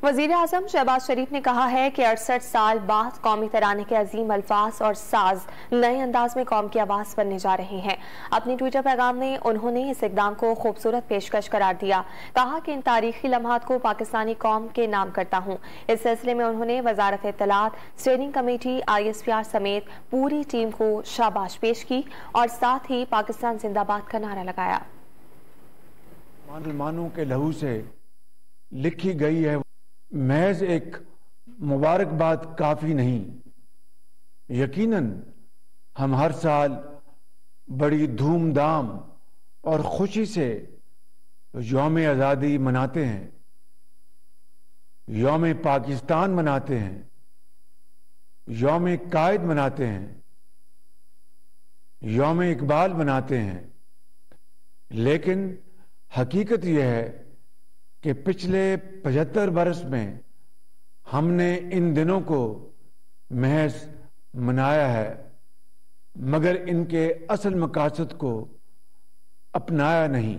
وزیر اعظم شہباز شریف نے کہا ہے کہ 68 سال بعد قومی ترانے کے عظیم الفاظ اور ساز نئے انداز میں قوم کی آواز بننے جا رہے ہیں۔ اپنی ٹویٹر پیغام میں انہوں نے اس اقدام کو خوبصورت پیشکش قرار دیا۔ کہا کہ ان تاریخی لمحات کو پاکستانی قوم کے نام کرتا ہوں۔ اس سلسلے میں انہوں نے وزارت اطلاعات، اسٹیئرنگ کمیٹی، ISPR سمیت پوری ٹیم کو شاباش پیش کی اور ساتھ ہی پاکستان زندہ باد کا نعرہ لگایا۔ مسلمانوں کے لہو سے لکھی گئی ہے محض ایک مبارکباد کافی نہیں، یقیناً ہم ہر سال بڑی دھوم دھام اور خوشی سے یوم آزادی مناتے ہیں، یوم پاکستان مناتے ہیں، یوم قائد مناتے ہیں، یوم اقبال مناتے ہیں، لیکن حقیقت یہ ہے کہ پچھلے 75 برس میں ہم نے ان دنوں کو محض منایا ہے مگر ان کے اصل مقاصد کو اپنایا نہیں۔